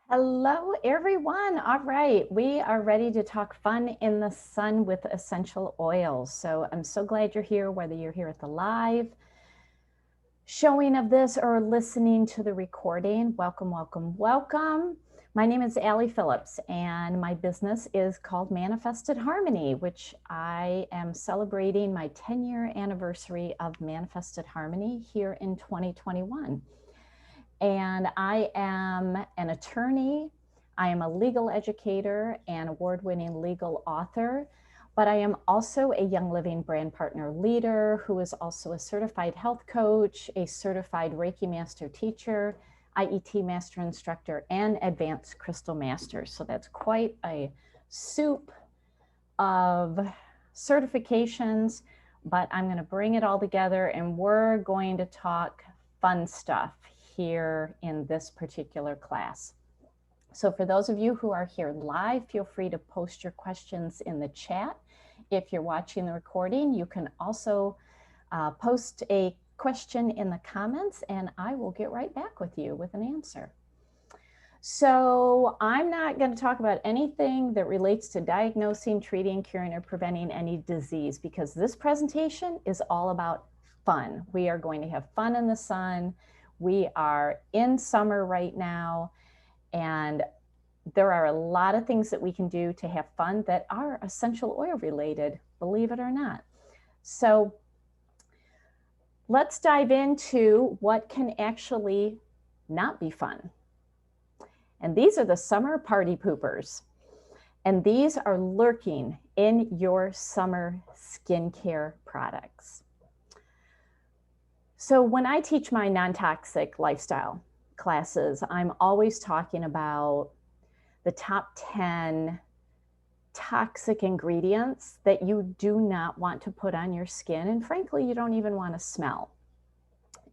Hello, everyone. All right, we are ready to talk fun in the sun with essential oils. So I'm so glad you're here, whether you're here at the live showing of this or listening to the recording. Welcome, welcome, welcome. My name is Allie Phillips, and my business is called Manifested Harmony, which I am celebrating my 10-year anniversary of Manifested Harmony here in 2021. And I am an attorney. I am a legal educator and award-winning legal author, but I am also a Young Living brand partner leader who is also a certified health coach, a certified Reiki master teacher, IET master instructor, and advanced crystal master. So that's quite a soup of certifications, but I'm going to bring it all together and we're going to talk fun stuff here in this particular class. So for those of you who are here live, feel free to post your questions in the chat. If you're watching the recording, you can also post a question in the comments and I will get right back with you with an answer. So I'm not going to talk about anything that relates to diagnosing, treating, curing, or preventing any disease because this presentation is all about fun. We are going to have fun in the sun. We are in summer right now, and there are a lot of things that we can do to have fun that are essential oil related, believe it or not. So let's dive into what can actually not be fun. And these are the summer party poopers. And these are lurking in your summer skincare products. So when I teach my non-toxic lifestyle classes, I'm always talking about the top 10 toxic ingredients that you do not want to put on your skin. And frankly, you don't even want to smell.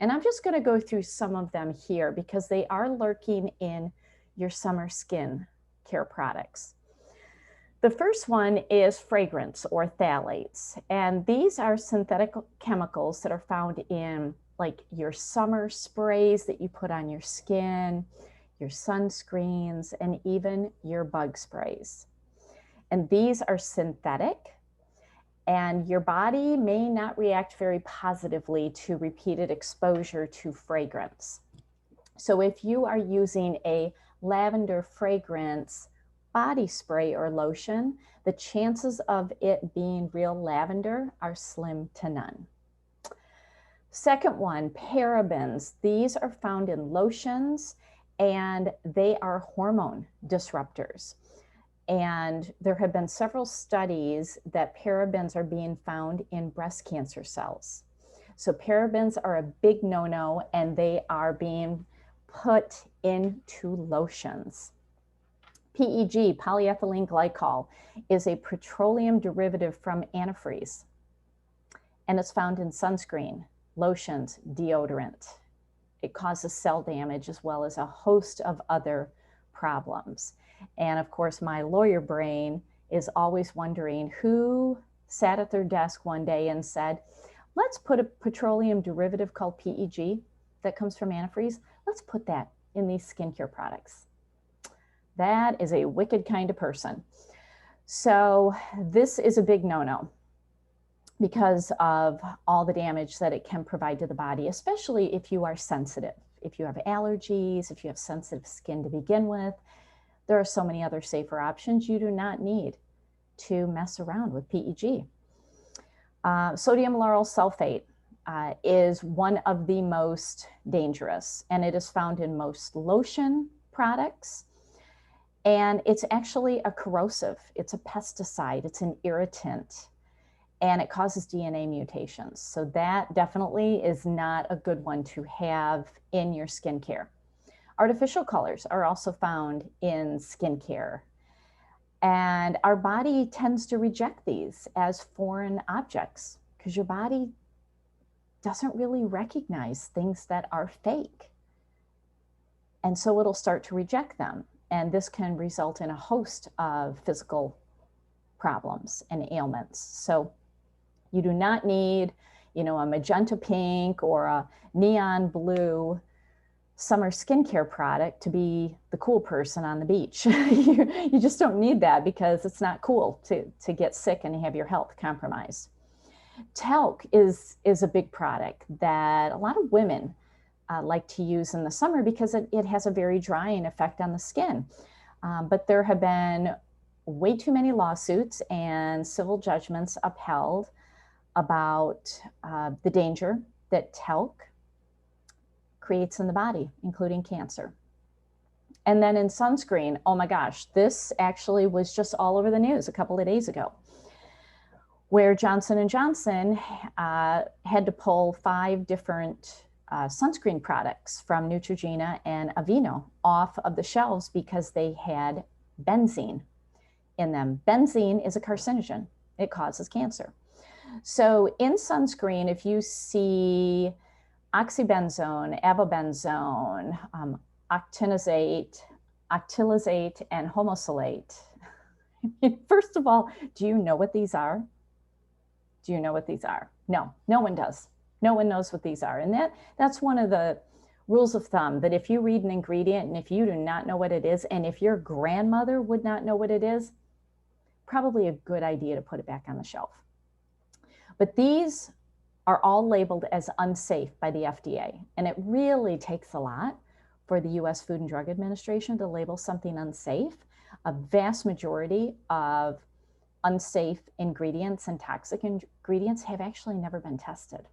And I'm just going to go through some of them here because they are lurking in your summer skin care products. The first one is fragrance or phthalates. And these are synthetic chemicals that are found in like your summer sprays that you put on your skin, your sunscreens, and even your bug sprays. And these are synthetic, and your body may not react very positively to repeated exposure to fragrance. So if you are using a lavender fragrance body spray or lotion, the chances of it being real lavender are slim to none. Second one, parabens. These are found in lotions and they are hormone disruptors. And there have been several studies that parabens are being found in breast cancer cells. So parabens are a big no-no and they are being put into lotions. PEG, polyethylene glycol, is a petroleum derivative from antifreeze, and it's found in sunscreen, lotions, deodorant. It causes cell damage as well as a host of other problems. And of course, my lawyer brain is always wondering who sat at their desk one day and said, let's put a petroleum derivative called PEG that comes from antifreeze. Let's put that in these skincare products. That is a wicked kind of person. So this is a big no-no because of all the damage that it can provide to the body, especially if you are sensitive. If you have allergies, if you have sensitive skin to begin with, there are so many other safer options. You do not need to mess around with PEG. Sodium lauryl sulfate is one of the most dangerous, and it is found in most lotion products. And it's actually a corrosive, it's a pesticide, it's an irritant, and it causes DNA mutations. So that definitely is not a good one to have in your skincare. Artificial colors are also found in skincare. And our body tends to reject these as foreign objects because your body doesn't really recognize things that are fake. And so it'll start to reject them. And this can result in a host of physical problems and ailments. So you do not need, a magenta pink or a neon blue summer skincare product to be the cool person on the beach. You just don't need that because it's not cool to get sick and have your health compromised. Talc is a big product that a lot of women like to use in the summer because it has a very drying effect on the skin. But there have been way too many lawsuits and civil judgments upheld about the danger that talc creates in the body, including cancer. And then in sunscreen, oh my gosh, this actually was just all over the news a couple of days ago, where Johnson & Johnson had to pull 5 different sunscreen products from Neutrogena and Aveeno off of the shelves because they had benzene in them. Benzene is a carcinogen. It causes cancer. So in sunscreen, if you see oxybenzone, avobenzone, octilizate, and homosalate, first of all, do you know what these are? Do you know what these are? No, no one does. No one knows what these are. And that's one of the rules of thumb, that if you read an ingredient and if you do not know what it is, and if your grandmother would not know what it is, probably a good idea to put it back on the shelf. But these are all labeled as unsafe by the FDA. And it really takes a lot for the US Food and Drug Administration to label something unsafe. A vast majority of unsafe ingredients and toxic ingredients have actually never been tested.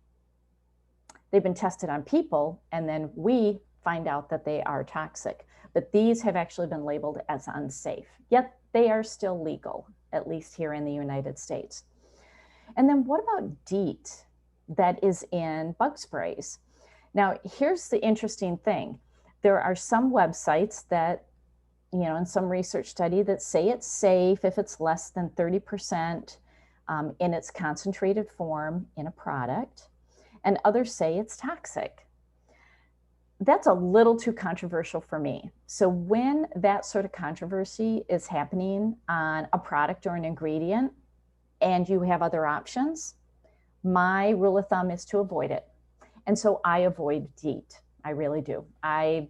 They've been tested on people, and then we find out that they are toxic. But these have actually been labeled as unsafe, yet they are still legal, at least here in the United States. And then what about DEET that is in bug sprays? Now, here's the interesting thing. There are some websites that, in some research study that say it's safe if it's less than 30% in its concentrated form in a product, and others say it's toxic. That's a little too controversial for me. So when that sort of controversy is happening on a product or an ingredient and you have other options, my rule of thumb is to avoid it. And so I avoid DEET. I really do. I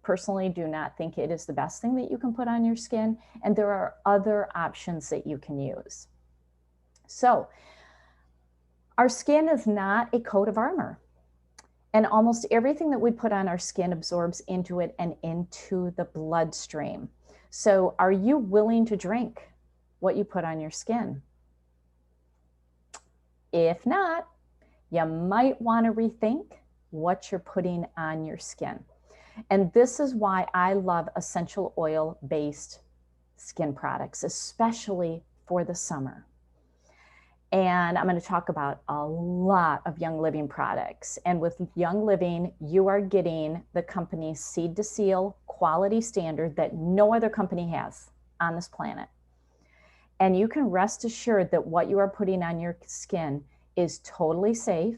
personally do not think it is the best thing that you can put on your skin, and there are other options that you can use. So our skin is not a coat of armor, and almost everything that we put on our skin absorbs into it and into the bloodstream. So are you willing to drink what you put on your skin? If not, you might want to rethink what you're putting on your skin. And this is why I love essential oil-based skin products, especially for the summer. And I'm going to talk about a lot of Young Living products. And with Young Living, you are getting the company's seed to seal quality standard that no other company has on this planet. And you can rest assured that what you are putting on your skin is totally safe.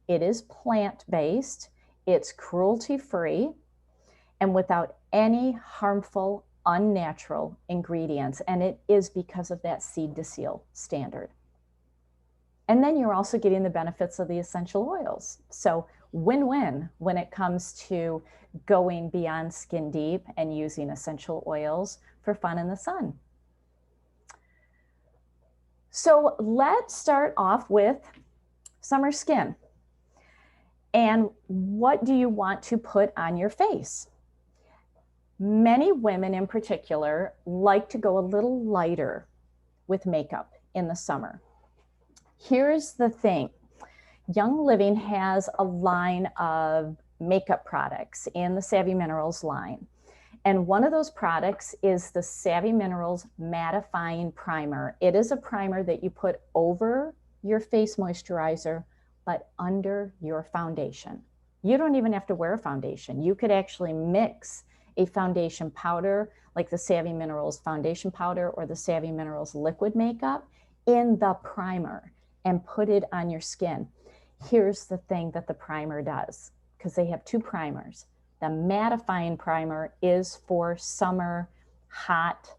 It is plant-based, it's cruelty-free, and without any harmful, unnatural ingredients. And it is because of that seed to seal standard. And then you're also getting the benefits of the essential oils. So win-win when it comes to going beyond skin deep and using essential oils for fun in the sun. So let's start off with summer skin. And what do you want to put on your face? Many women in particular like to go a little lighter with makeup in the summer. Here's the thing. Young Living has a line of makeup products in the Savvy Minerals line. And one of those products is the Savvy Minerals Mattifying Primer. It is a primer that you put over your face moisturizer, but under your foundation. You don't even have to wear a foundation. You could actually mix a foundation powder like the Savvy Minerals foundation powder or the Savvy Minerals liquid makeup in the primer and put it on your skin. Here's the thing that the primer does, because they have 2 primers. The mattifying primer is for summer, hot,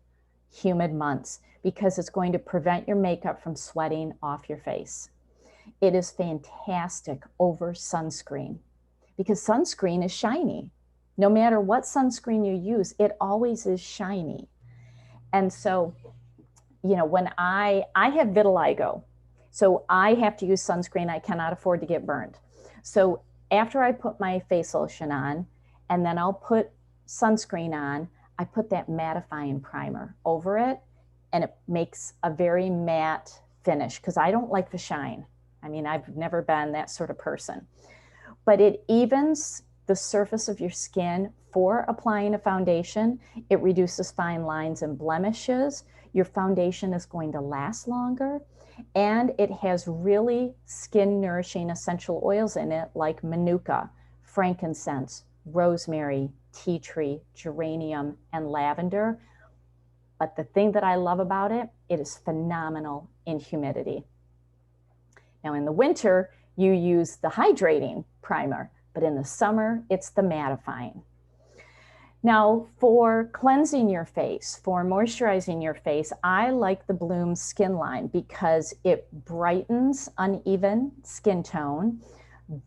humid months because it's going to prevent your makeup from sweating off your face. It is fantastic over sunscreen because sunscreen is shiny. No matter what sunscreen you use, it always is shiny. And so, you know, when I have vitiligo, so I have to use sunscreen. I cannot afford to get burned. So after I put my face lotion on, and then I'll put sunscreen on, I put that mattifying primer over it, and it makes a very matte finish because I don't like the shine. I mean, I've never been that sort of person. But it evens the surface of your skin for applying a foundation. It reduces fine lines and blemishes. Your foundation is going to last longer. And it has really skin nourishing essential oils in it like manuka, frankincense, rosemary, tea tree, geranium, and lavender. But the thing that I love about it, it is phenomenal in humidity. Now in the winter, you use the hydrating primer, but in the summer, it's the mattifying. Now, for cleansing your face, for moisturizing your face, I like the Bloom Skin line because it brightens uneven skin tone,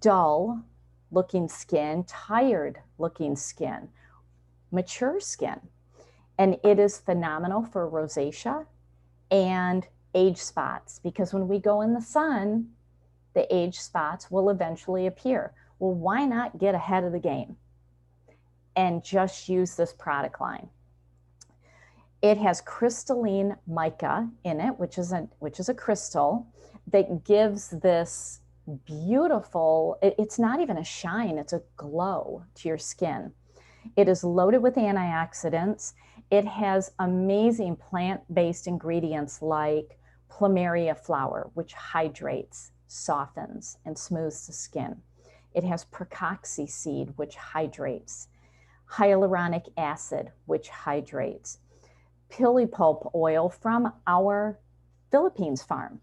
dull looking skin, tired looking skin, mature skin. And it is phenomenal for rosacea and age spots because when we go in the sun, the age spots will eventually appear. Well, why not get ahead of the game and just use this product line? It has crystalline mica in it, which is a crystal that gives this beautiful, it's not even a shine, it's a glow to your skin. It is loaded with antioxidants. It has amazing plant-based ingredients like plumeria flower, which hydrates, softens, and smooths the skin. It has pracoxy seed, which hydrates, hyaluronic acid, which hydrates, pili pulp oil from our Philippines farm,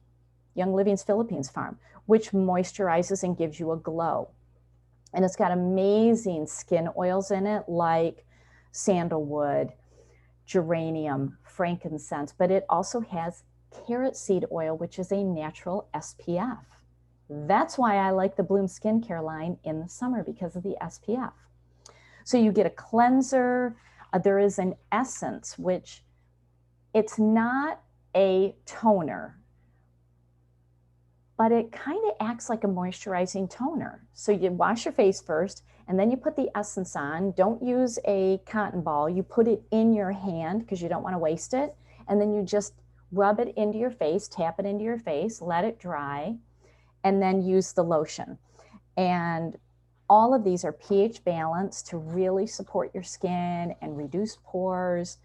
Young Living's Philippines farm, which moisturizes and gives you a glow. And it's got amazing skin oils in it like sandalwood, geranium, frankincense, but it also has carrot seed oil, which is a natural SPF. That's why I like the Bloom skincare line in the summer, because of the SPF. So you get a cleanser. There is an essence, which it's not a toner, but it kind of acts like a moisturizing toner. So you wash your face first, and then you put the essence on. Don't use a cotton ball. You put it in your hand because you don't want to waste it. And then you just rub it into your face, tap it into your face, let it dry, and then use the lotion. And all of these are pH balanced to really support your skin and reduce pores.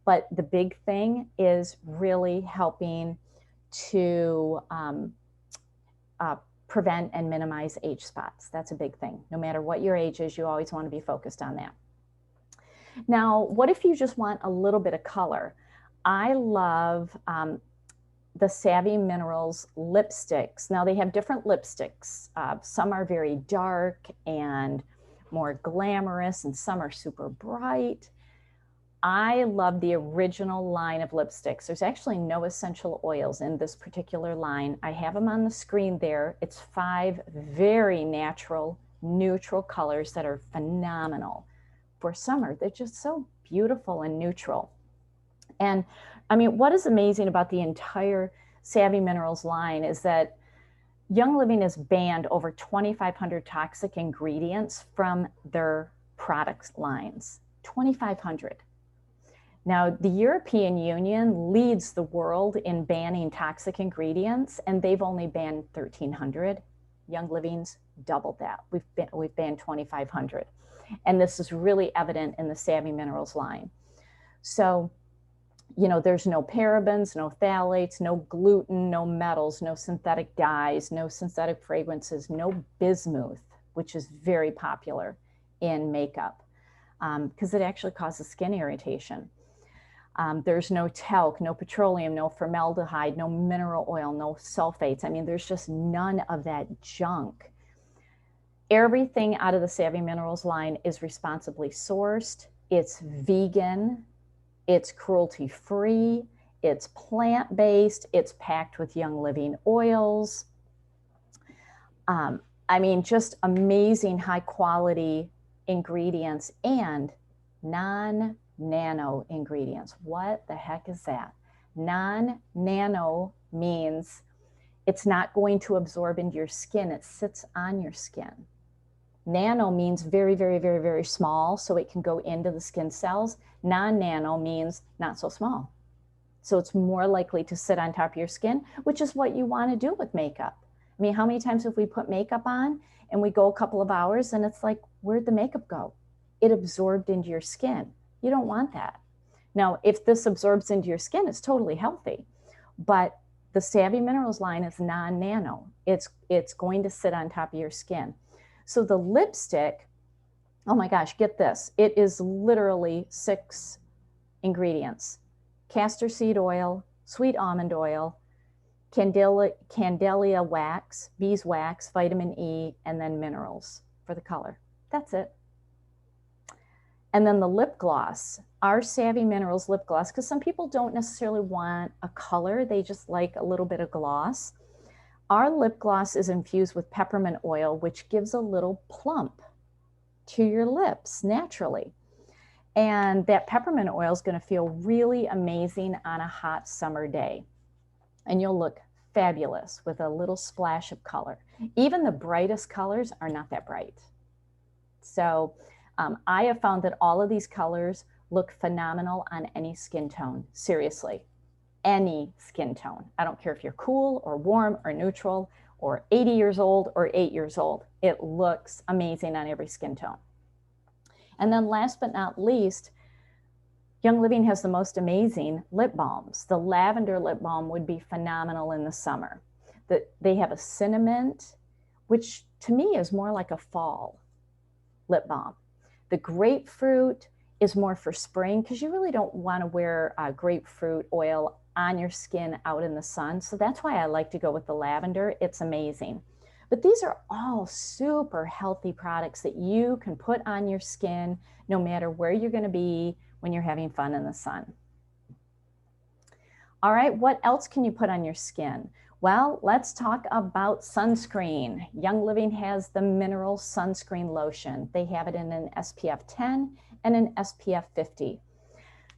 But the big thing is really helping to prevent and minimize age spots. That's a big thing. No matter what your age is, you always want to be focused on that. Now, what if you just want a little bit of color? I love the Savvy Minerals lipsticks. Now they have different lipsticks. Some are very dark and more glamorous, and some are super bright. I love the original line of lipsticks. There's actually no essential oils in this particular line. I have them on the screen there. It's 5 very natural, neutral colors that are phenomenal for summer. They're just so beautiful and neutral. And I mean, what is amazing about the entire Savvy Minerals line is that Young Living has banned over 2,500 toxic ingredients from their product lines. 2,500. Now, the European Union leads the world in banning toxic ingredients, and they've only banned 1,300. Young Living's doubled that. We've banned 2,500. And this is really evident in the Savvy Minerals line. So, you know, there's no parabens, no phthalates, no gluten, no metals, no synthetic dyes, no synthetic fragrances, no bismuth, which is very popular in makeup because it actually causes skin irritation. There's no talc, no petroleum, no formaldehyde, no mineral oil, no sulfates. I mean, there's just none of that junk. Everything out of the Savvy Minerals line is responsibly sourced. It's vegan. It's cruelty-free, it's plant-based, it's packed with Young Living oils. I mean, just amazing high-quality ingredients and non-nano ingredients. What the heck is that? Non-nano means it's not going to absorb into your skin. It sits on your skin. Nano means very, very, very, very small, so it can go into the skin cells. Non-nano means not so small. So it's more likely to sit on top of your skin, which is what you want to do with makeup. I mean, how many times have we put makeup on and we go a couple of hours and it's like, where'd the makeup go? It absorbed into your skin. You don't want that. Now, if this absorbs into your skin, it's totally healthy. But the Savvy Minerals line is non-nano. It's going to sit on top of your skin. So the lipstick, oh my gosh, get this. It is literally 6 ingredients: castor seed oil, sweet almond oil, candelia wax, beeswax, vitamin E, and then minerals for the color. That's it. And then the lip gloss, our Savvy Minerals lip gloss, because some people don't necessarily want a color, they just like a little bit of gloss. Our lip gloss is infused with peppermint oil, which gives a little plump to your lips naturally. And that peppermint oil is going to feel really amazing on a hot summer day. And you'll look fabulous with a little splash of color. Even the brightest colors are not that bright. So I have found that all of these colors look phenomenal on any skin tone. Seriously, any skin tone. I don't care if you're cool or warm or neutral or 80 years old or 8 years old. It looks amazing on every skin tone. And then last but not least, Young Living has the most amazing lip balms. The lavender lip balm would be phenomenal in the summer. They have a cinnamon, which to me is more like a fall lip balm. The grapefruit is more for spring because you really don't want to wear grapefruit oil on your skin out in the sun. So that's why I like to go with the lavender. It's amazing. But these are all super healthy products that you can put on your skin no matter where you're going to be when you're having fun in the sun. All right, what else can you put on your skin? Well, let's talk about sunscreen. Young Living has the mineral sunscreen lotion. They have it in an SPF 10 and an SPF 50.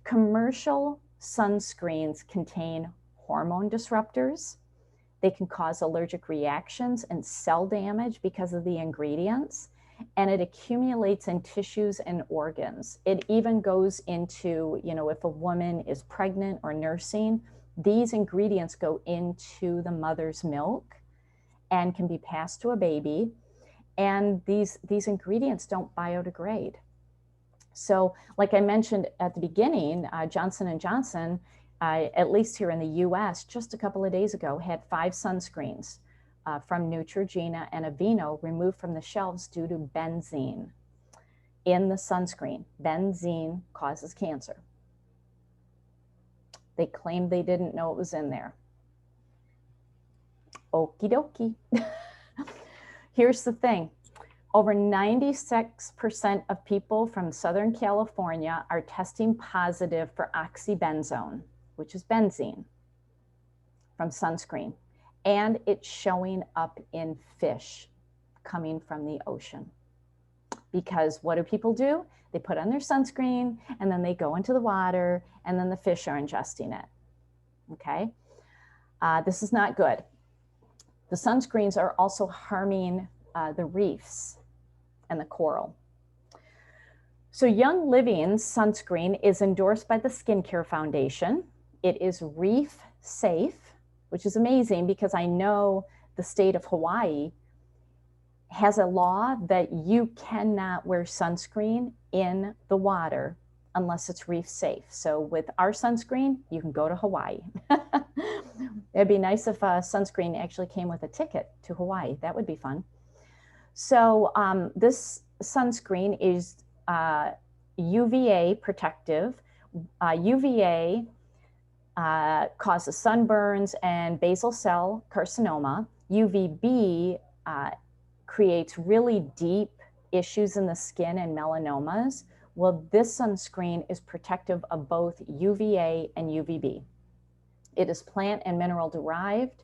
Commercial sunscreens contain hormone disruptors. They can cause allergic reactions and cell damage because of the ingredients, and it accumulates in tissues and organs. It even goes into, you know, if a woman is pregnant or nursing, these ingredients go into the mother's milk and can be passed to a baby. And these ingredients don't biodegrade. So like I mentioned at the beginning, Johnson & Johnson, at least here in the US, just a couple of days ago, had 5 sunscreens from Neutrogena and Aveeno removed from the shelves due to benzene in the sunscreen. Benzene causes cancer. They claimed they didn't know it was in there. Okie dokie. Here's the thing. Over 96% of people from Southern California are testing positive for oxybenzone, which is benzene, from sunscreen. And it's showing up in fish coming from the ocean. Because what do people do? They put on their sunscreen and then they go into the water and then the fish are ingesting it. Okay? This is not good. The sunscreens are also harming the reefs and the coral. So Young Living's sunscreen is endorsed by the Skincare Foundation. It is reef safe, which is amazing because I know the state of Hawaii has a law that you cannot wear sunscreen in the water unless it's reef safe. So with our sunscreen, you can go to Hawaii. It'd be nice if sunscreen actually came with a ticket to Hawaii. That would be fun. So this sunscreen is UVA protective. UVA causes sunburns and basal cell carcinoma. UVB creates really deep issues in the skin and melanomas. Well, this sunscreen is protective of both UVA and UVB. It is plant and mineral derived.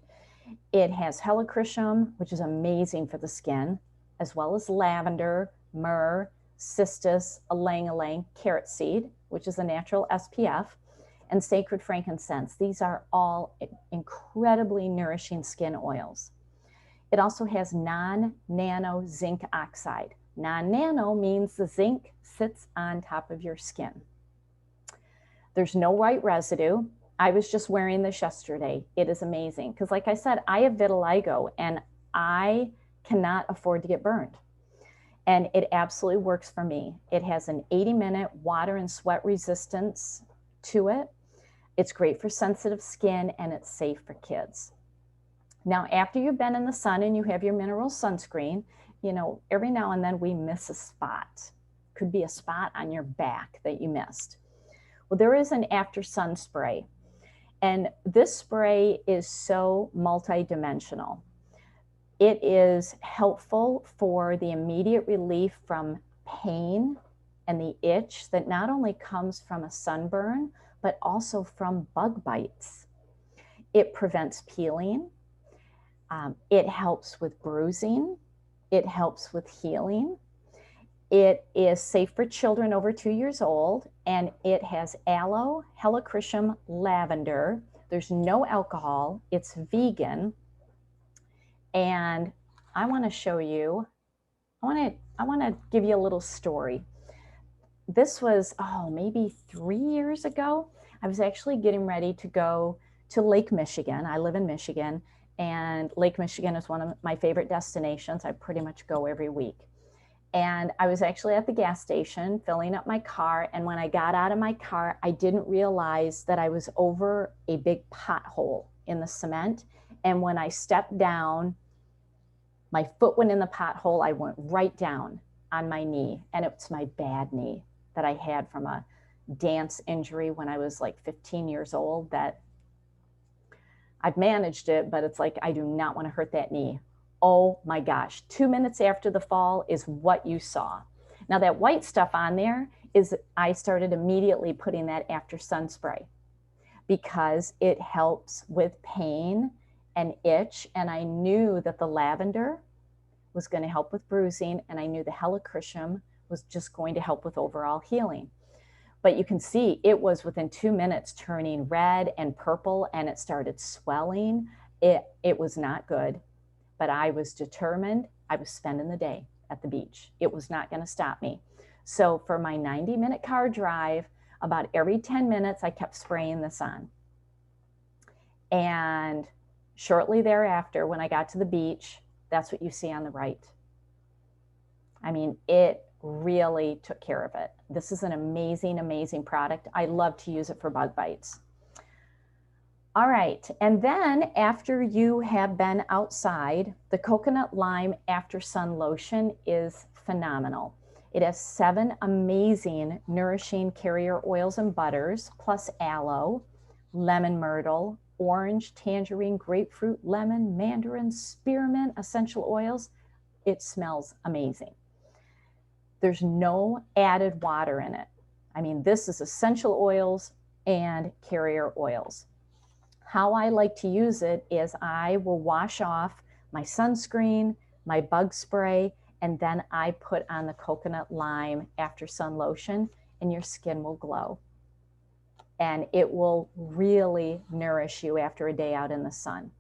It has helichrysum, which is amazing for the skin, as well as lavender, myrrh, cistus, ylang-ylang, carrot seed, which is a natural SPF, and sacred frankincense. These are all incredibly nourishing skin oils. It also has non-nano zinc oxide. Non-nano means the zinc sits on top of your skin. There's no white residue. I was just wearing this yesterday. It is amazing because, like I said, I have vitiligo and I cannot afford to get burned. And it absolutely works for me. It has an 80-minute water and sweat resistance to it. It's great for sensitive skin and it's safe for kids. Now, after you've been in the sun and you have your mineral sunscreen, you know, every now and then we miss a spot. Could be a spot on your back that you missed. Well, there is an after sun spray. And this spray is so multidimensional. It is helpful for the immediate relief from pain and the itch that not only comes from a sunburn, but also from bug bites. It prevents peeling. It helps with bruising. It helps with healing. It is safe for children over 2 years old, and it has aloe, helichrysum, lavender. There's no alcohol. It's vegan. And I want to show you, I want to give you a little story. This was, maybe 3 years ago. I was actually getting ready to go to Lake Michigan. I live in Michigan, and Lake Michigan is one of my favorite destinations. I pretty much go every week. And I was actually at the gas station filling up my car. And when I got out of my car, I didn't realize that I was over a big pothole in the cement. And when I stepped down, my foot went in the pothole. I went right down on my knee. And it's my bad knee that I had from a dance injury when I was like 15 years old that I've managed it, but it's like, I do not want to hurt that knee. Oh my gosh, 2 minutes after the fall is what you saw. Now that white stuff on there is, I started immediately putting that after sun spray because it helps with pain and itch. And I knew that the lavender was going to help with bruising, and I knew the helichrysum was just going to help with overall healing. But you can see it was within 2 minutes turning red and purple, and it started swelling. It was not good. But I was determined. I was spending the day at the beach. It was not going to stop me. So for my 90-minute car drive, about every 10 minutes, I kept spraying this on. And shortly thereafter, when I got to the beach, that's what you see on the right. I mean, it really took care of it. This is an amazing, amazing product. I love to use it for bug bites. All right, and then after you have been outside, the coconut lime after sun lotion is phenomenal. It has 7 amazing nourishing carrier oils and butters, plus aloe, lemon myrtle, orange, tangerine, grapefruit, lemon, mandarin, spearmint, essential oils. It smells amazing. There's no added water in it. I mean, this is essential oils and carrier oils. How I like to use it is I will wash off my sunscreen, my bug spray, and then I put on the coconut lime after sun lotion, and your skin will glow. And it will really nourish you after a day out in the sun.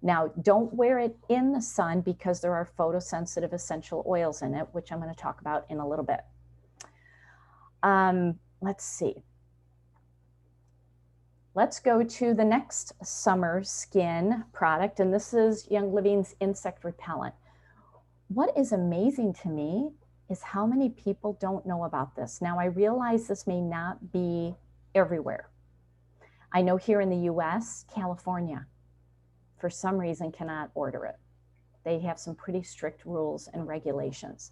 Now, don't wear it in the sun because there are photosensitive essential oils in it, which I'm going to talk about in a little bit. Let's see. Let's go to the next summer skin product, and this is Young Living's insect repellent. What is amazing to me is how many people don't know about this. Now, I realize this may not be everywhere. I know here in the US, California, for some reason, cannot order it. They have some pretty strict rules and regulations.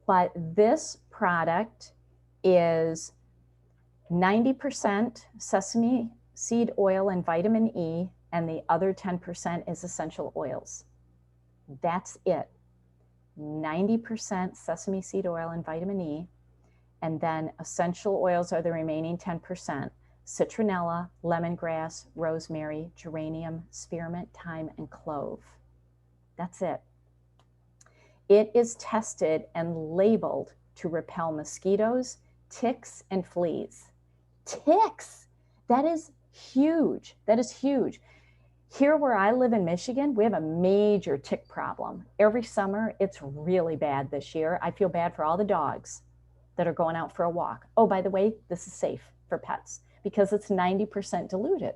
But this product is 90% sesame seed oil and vitamin E, and the other 10% is essential oils. That's it. 90% sesame seed oil and vitamin E, and then essential oils are the remaining 10%. Citronella, lemongrass, rosemary, geranium, spearmint, thyme, and clove. That's it. It is tested and labeled to repel mosquitoes, ticks, and fleas. Ticks, that is huge. That is huge. Here where I live in Michigan, we have a major tick problem. Every summer, it's really bad this year. I feel bad for all the dogs that are going out for a walk. Oh, by the way, this is safe for pets because it's 90% diluted.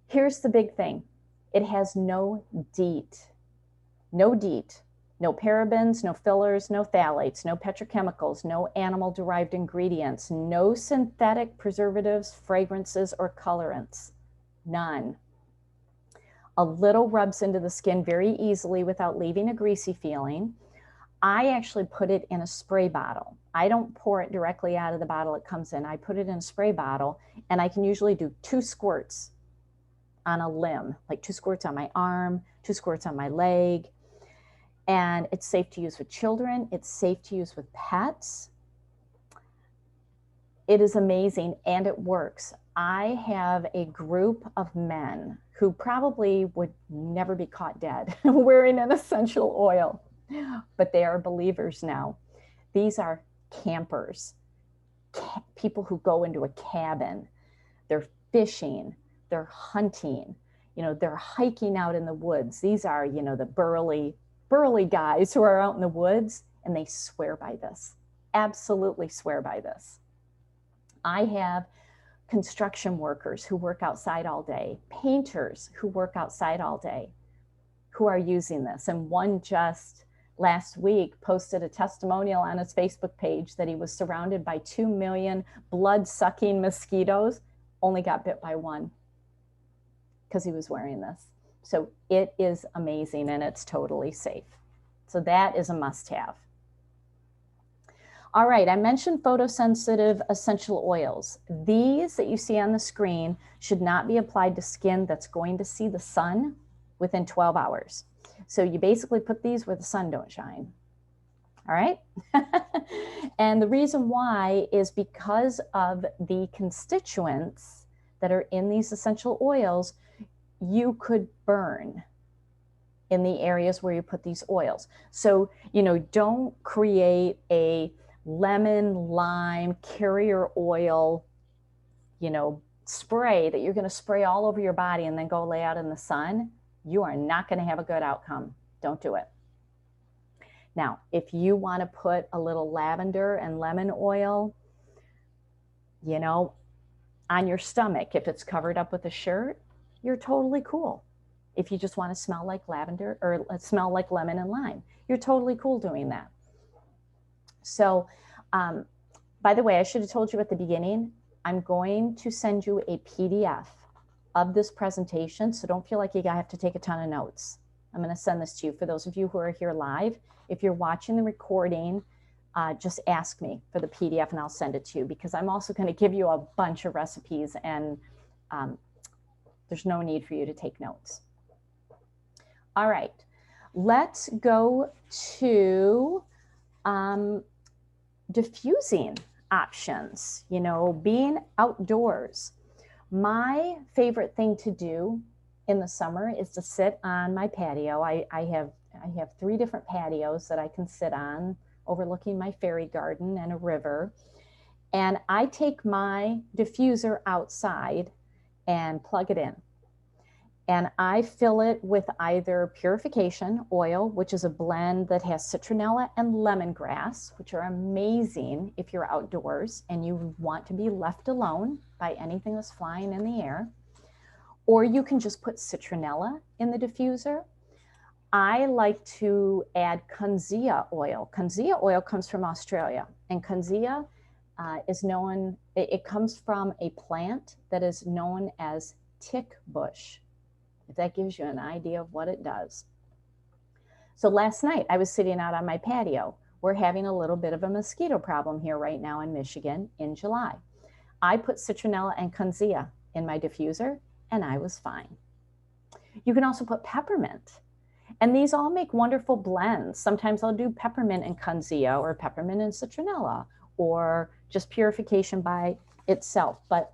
Here's the big thing. It has no DEET. No DEET. No parabens, no fillers, no phthalates, no petrochemicals, no animal-derived ingredients, no synthetic preservatives, fragrances, or colorants. None. A little rubs into the skin very easily without leaving a greasy feeling. I actually put it in a spray bottle. I don't pour it directly out of the bottle it comes in. I put it in a spray bottle, and I can usually do 2 squirts on a limb, like 2 squirts on my arm, 2 squirts on my leg. And it's safe to use with children. It's safe to use with pets. It is amazing, and it works. I have a group of men who probably would never be caught dead wearing an essential oil, but they are believers now. These are campers, people who go into a cabin. They're fishing, they're hunting, they're hiking out in the woods. These are, the burly guys who are out in the woods, and they swear by this, absolutely swear by this. I have construction workers who work outside all day, painters who work outside all day, who are using this. And one just last week posted a testimonial on his Facebook page that he was surrounded by 2 million blood-sucking mosquitoes, only got bit by 1 because he was wearing this. So it is amazing, and it's totally safe. So that is a must-have. All right, I mentioned photosensitive essential oils. These that you see on the screen should not be applied to skin that's going to see the sun within 12 hours. So you basically put these where the sun don't shine. All right? And the reason why is because of the constituents that are in these essential oils, you could burn in the areas where you put these oils. So, don't create a lemon, lime, carrier oil, spray that you're going to spray all over your body and then go lay out in the sun. You are not going to have a good outcome. Don't do it. Now, if you want to put a little lavender and lemon oil, on your stomach, if it's covered up with a shirt, you're totally cool. If you just want to smell like lavender or smell like lemon and lime, you're totally cool doing that. So, by the way, I should have told you at the beginning, I'm going to send you a PDF of this presentation. So don't feel like you have to take a ton of notes. I'm going to send this to you. For those of you who are here live, if you're watching the recording, just ask me for the PDF and I'll send it to you, because I'm also going to give you a bunch of recipes, and there's no need for you to take notes. All right, let's go to diffusing options, being outdoors. My favorite thing to do in the summer is to sit on my patio. I have 3 different patios that I can sit on overlooking my fairy garden and a river. And I take my diffuser outside and plug it in. And I fill it with either purification oil, which is a blend that has citronella and lemongrass, which are amazing if you're outdoors and you want to be left alone by anything that's flying in the air. Or you can just put citronella in the diffuser. I like to add Ningxia oil. Ningxia oil comes from Australia, and Ningxia is known, it comes from a plant that is known as tick bush, if that gives you an idea of what it does. So last night I was sitting out on my patio. We're having a little bit of a mosquito problem here right now in Michigan in July. I put citronella and Ningxia in my diffuser and I was fine. You can also put peppermint, and these all make wonderful blends. Sometimes I'll do peppermint and Ningxia, or peppermint and citronella, or just purification by itself. But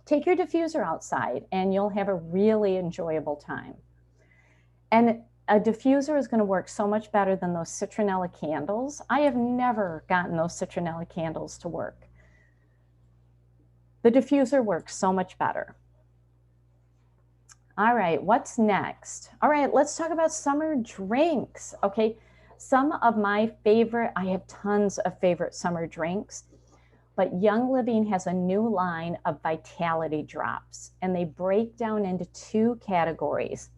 take your diffuser outside and you'll have a really enjoyable time. And A diffuser is going to work so much better than those citronella candles. I have never gotten those citronella candles to work. The diffuser works so much better. All right, what's next? All right, let's talk about summer drinks. Okay, some of my favorite, I have tons of favorite summer drinks, but Young Living has a new line of Vitality Drops, and they break down into two categories.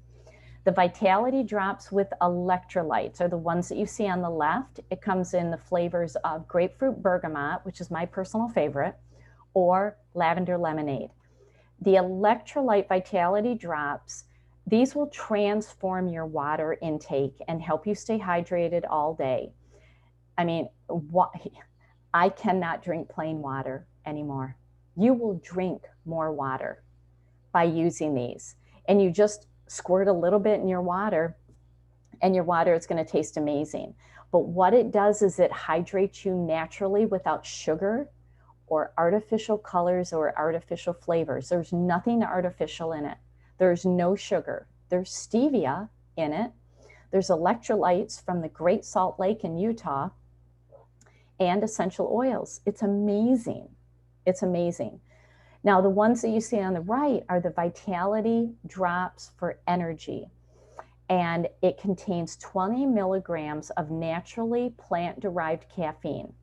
The Vitality Drops with Electrolytes are the ones that you see on the left. It comes in the flavors of Grapefruit Bergamot, which is my personal favorite, or Lavender Lemonade. The Electrolyte Vitality Drops, these will transform your water intake and help you stay hydrated all day. I mean, I cannot drink plain water anymore. You will drink more water by using these. And you just squirt a little bit in your water, and your water is going to taste amazing. But what it does is it hydrates you naturally without sugar or artificial colors or artificial flavors. There's nothing artificial in it. There's no sugar. There's stevia in it. There's electrolytes from the Great Salt Lake in Utah and essential oils. It's amazing. It's amazing. Now, the ones that you see on the right are the Vitality Drops for Energy. And it contains 20 milligrams of naturally plant-derived caffeine.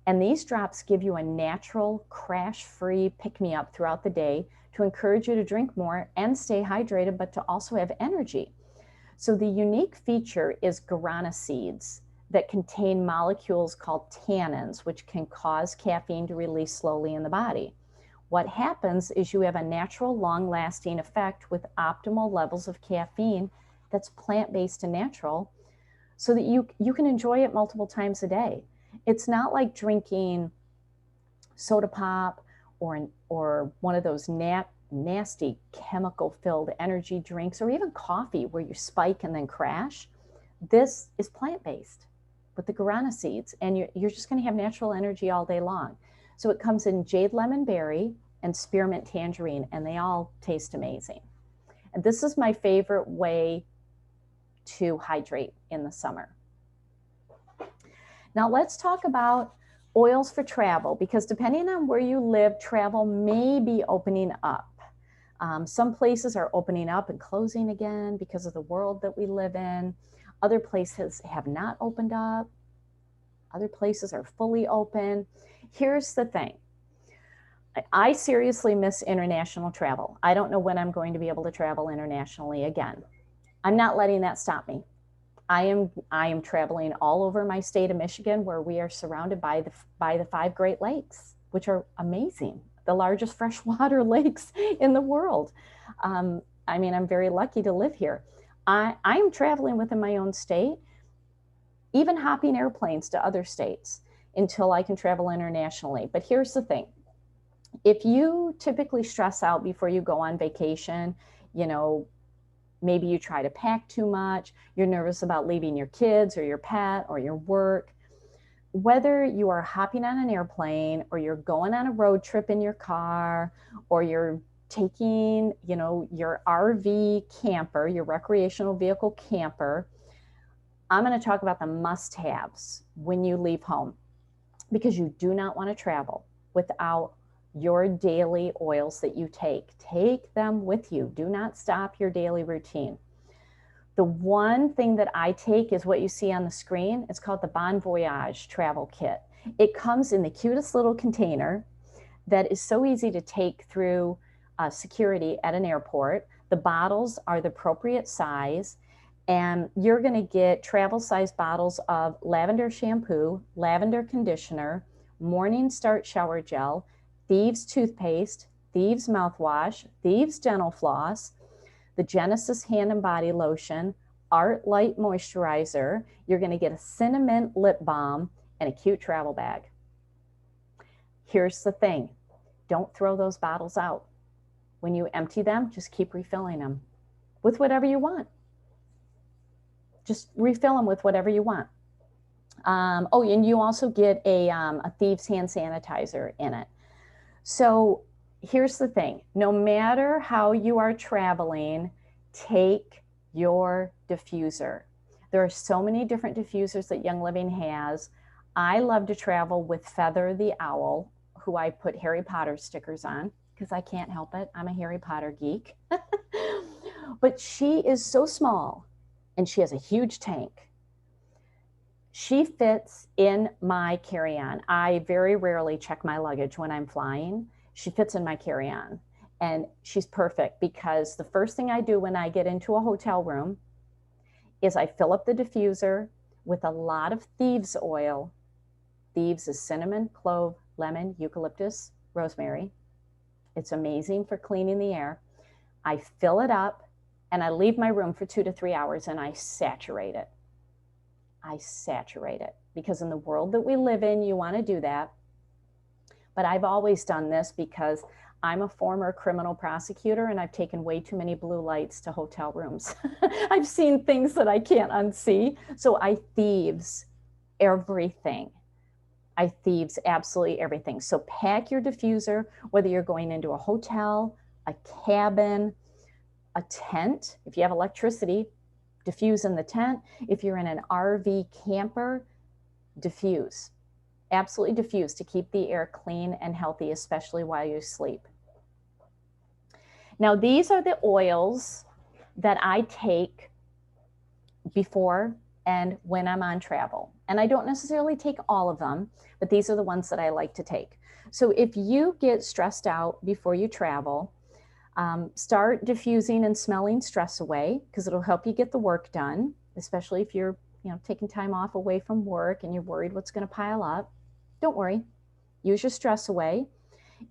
And these drops give you a natural, crash-free pick-me-up throughout the day to encourage you to drink more and stay hydrated, but to also have energy. So the unique feature is guarana seeds that contain molecules called tannins, which can cause caffeine to release slowly in the body. What happens is you have a natural, long-lasting effect with optimal levels of caffeine that's plant-based and natural, so that you can enjoy it multiple times a day. It's not like drinking soda pop or one of those nasty chemical-filled energy drinks, or even coffee where you spike and then crash. This is plant-based with the guarana seeds, and you're just going to have natural energy all day long. So it comes in jade lemon berry and spearmint tangerine, and they all taste amazing. And this is my favorite way to hydrate in the summer. Now let's talk about oils for travel, because depending on where you live, travel may be opening up. Some places are opening up and closing again because of the world that we live in. Other places have not opened up. Other places are fully open. Here's the thing. I seriously miss international travel. I don't know when I'm going to be able to travel internationally again. I'm not letting that stop me. I am traveling all over my state of Michigan, where we are surrounded by the 5 Great Lakes, which are amazing, the largest freshwater lakes in the world. I mean, I'm very lucky to live here. I'm traveling within my own state, even hopping airplanes to other states until I can travel internationally. But here's the thing. If you typically stress out before you go on vacation, you know, maybe you try to pack too much, you're nervous about leaving your kids or your pet or your work, whether you are hopping on an airplane or you're going on a road trip in your car, or you're taking, you know, your RV camper, your recreational vehicle camper, I'm going to talk about the must-haves when you leave home, because you do not want to travel without your daily oils that you take. Take them with you. Do not stop your daily routine. The one thing that I take is what you see on the screen. It's called the Bon Voyage Travel Kit. It comes in the cutest little container that is so easy to take through security at an airport. The bottles are the appropriate size, and you're going to get travel size bottles of lavender shampoo, lavender conditioner, Morning Start shower gel, Thieves toothpaste, Thieves mouthwash, Thieves dental floss, the Genesis hand and body lotion, Art Light moisturizer. You're going to get a cinnamon lip balm and a cute travel bag. Here's the thing. Don't throw those bottles out. When you empty them, just keep refilling them with whatever you want. Just refill them with whatever you want. Oh, and you also get a Thieves hand sanitizer in it. So here's the thing. No matter how you are traveling, take your diffuser. There are so many different diffusers that Young Living has. I love to travel with Feather the Owl, who I put Harry Potter stickers on because I can't help it. I'm a Harry Potter geek. But she is so small and she has a huge tank. She fits in my carry-on. I very rarely check my luggage when I'm flying. She fits in my carry-on, and she's perfect because the first thing I do when I get into a hotel room is I fill up the diffuser with a lot of Thieves oil. Thieves is cinnamon, clove, lemon, eucalyptus, rosemary. It's amazing for cleaning the air. I fill it up and I leave my room for 2 to 3 hours and I saturate it. I saturate it because in the world that we live in, you want to do that. But I've always done this because I'm a former criminal prosecutor and I've taken way too many blue lights to hotel rooms. I've seen things that I can't unsee. So I Thieves everything. I Thieves absolutely everything. So pack your diffuser, whether you're going into a hotel, a cabin, a tent. If you have electricity, diffuse in the tent. If you're in an RV camper, diffuse. Absolutely diffuse to keep the air clean and healthy, especially while you sleep. Now, these are the oils that I take before and when I'm on travel. And I don't necessarily take all of them, but these are the ones that I like to take. So if you get stressed out before you travel, start diffusing and smelling stress away because it'll help you get the work done, especially if you're taking time off away from work and you're worried what's going to pile up. Don't worry. Use your stress away.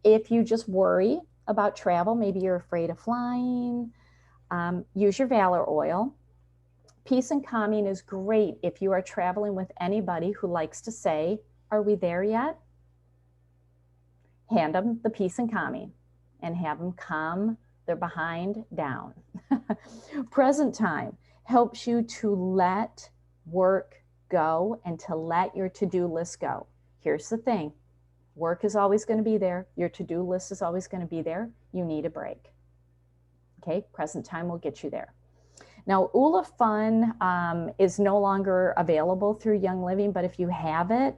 If you just worry about travel, maybe you're afraid of flying, use your Valor oil. Peace and calming is great if you are traveling with anybody who likes to say, "Are we there yet?" Hand them the peace and calming and have them calm their behind down. Present time helps you to let work go and to let your to-do list go. Here's the thing. Work is always going to be there. Your to-do list is always going to be there. You need a break. Okay, present time will get you there. Now, Ula Fun is no longer available through Young Living, but if you have it,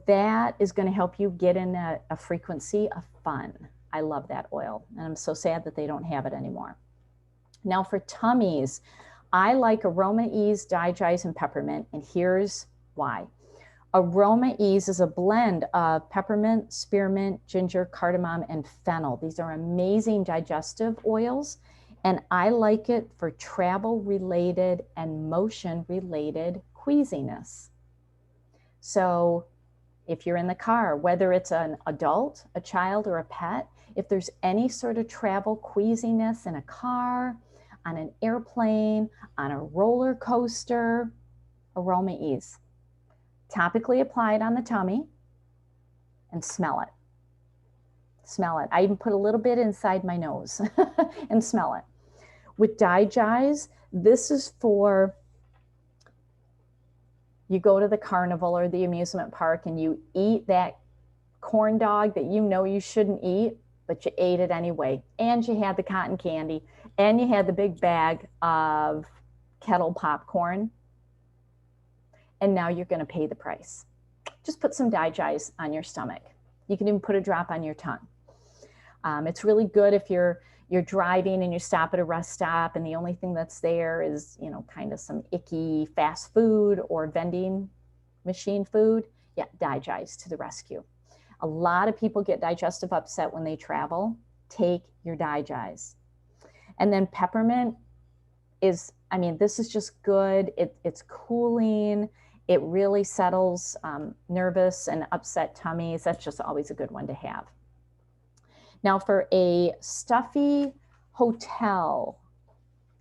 that is going to help you get in a frequency of fun. I love that oil, and I'm so sad that they don't have it anymore. Now, for tummies, I like Aroma Ease, Digest, and Peppermint, and here's why. Aroma Ease is a blend of peppermint, spearmint, ginger, cardamom, and fennel. These are amazing digestive oils, and I like it for travel-related and motion-related queasiness. So if you're in the car, whether it's an adult, a child, or a pet, if there's any sort of travel queasiness in a car, on an airplane, on a roller coaster, Aroma Ease. Topically apply it on the tummy and smell it. Smell it. I even put a little bit inside my nose and smell it. With Digest, this is for you go to the carnival or the amusement park and you eat that corn dog that you know you shouldn't eat, but you ate it anyway. And you had the cotton candy and you had the big bag of kettle popcorn. And now you're going to pay the price. Just put some Digest on your stomach. You can even put a drop on your tongue. It's really good if you're driving and you stop at a rest stop and the only thing that's there is, kind of some icky fast food or vending machine food. Yeah, Digest to the rescue. A lot of people get digestive upset when they travel. Take your Digest. And then peppermint is, this is just good. It's cooling. It really settles nervous and upset tummies. That's just always a good one to have. Now for a stuffy hotel,